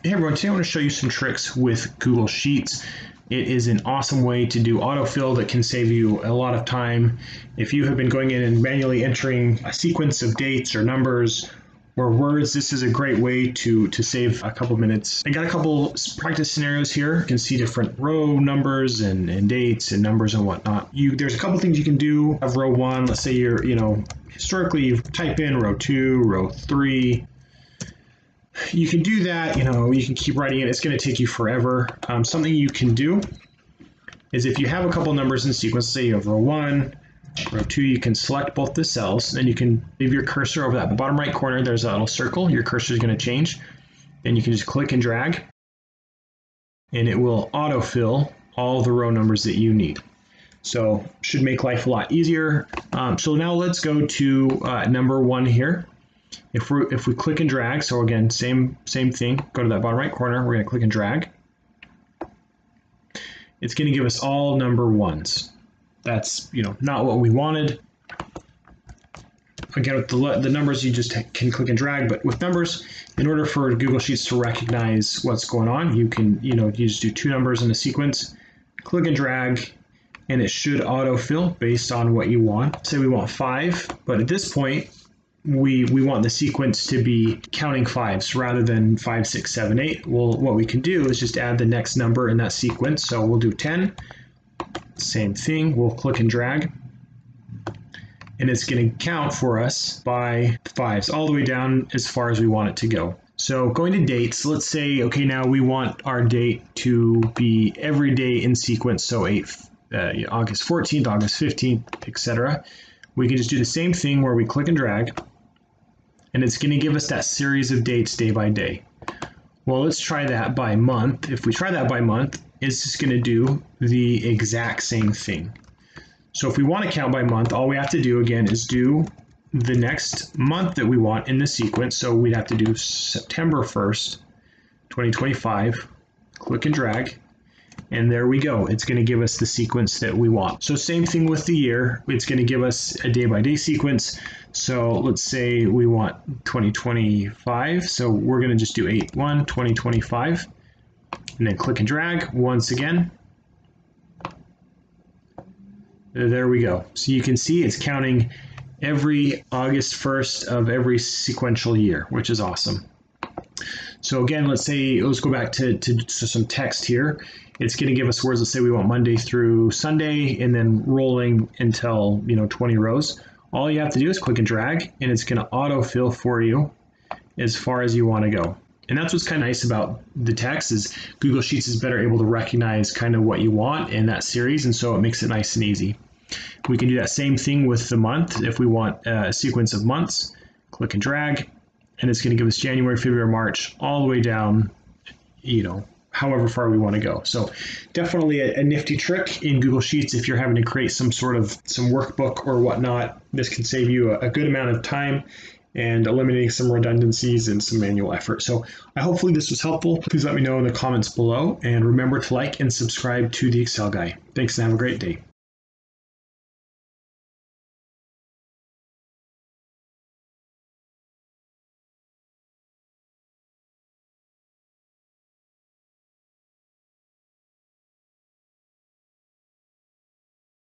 Hey everyone, today I want to show you some tricks with Google Sheets. It is an awesome way to do autofill that can save you a lot of time. If you have been going in and manually entering a sequence of dates or numbers or words, this is a great way to save a couple minutes. I got a couple practice scenarios here. You can see different row numbers and dates and numbers and whatnot. There's a couple things you can do of row one. Let's say you're, historically you type in row 2, row 3. You can do that, you can keep writing it. It's going to take you forever. Something you can do is if you have a couple numbers in sequence, say you have row 1, row 2, you can select both the cells. Then you can leave your cursor over that bottom right corner. There's a little circle. Your cursor is going to change. Then you can just click and drag, and it will autofill all the row numbers that you need. So should make life a lot easier. So now let's go to number 1 here. If we click and drag, so again, same thing, go to that bottom right corner, we're going to click and drag. It's going to give us all number 1s. That's, not what we wanted. Again, with the numbers, you just can click and drag, but with numbers, in order for Google Sheets to recognize what's going on, you can, you just do 2 numbers in a sequence, click and drag, and it should autofill based on what you want. Say we want 5, but at this point, we want the sequence to be counting 5s rather than 5, 6, 7, 8. Well, what we can do is just add the next number in that sequence. So we'll do 10. Same thing. We'll click and drag. And it's going to count for us by 5s all the way down as far as we want it to go. So going to dates, let's say, okay, now we want our date to be every day in sequence. So August 14th, August 15th, etc. We can just do the same thing where we click and drag. And it's going to give us that series of dates day by day. Well, let's try that by month. If we try that by month, it's just going to do the exact same thing. So if we want to count by month, all we have to do again is do the next month that we want in the sequence. So we'd have to do September 1st, 2025, click and drag. And there we go. It's going to give us the sequence that we want. So same thing with the year. It's going to give us a day-by-day sequence. So let's say we want 2025. So we're going to just do 8/1/2025. And then click and drag once again. There we go. So you can see it's counting every August 1st of every sequential year, which is awesome. So again, let's go back to some text here. It's going to give us words. Let's say we want Monday through Sunday and then rolling until 20 rows. All you have to do is click and drag, and it's going to autofill for you as far as you want to go. And that's what's kind of nice about the text is Google Sheets is better able to recognize kind of what you want in that series, and so it makes it nice and easy. We can do that same thing with the month. If we want a sequence of months, click and drag, and it's going to give us January, February, March, all the way down, however far we want to go. So definitely a nifty trick in Google Sheets if you're having to create some workbook or whatnot. This can save you a good amount of time and eliminating some redundancies and some manual effort. So hopefully this was helpful. Please let me know in the comments below, and remember to like and subscribe to the Excel Guy. Thanks and have a great day.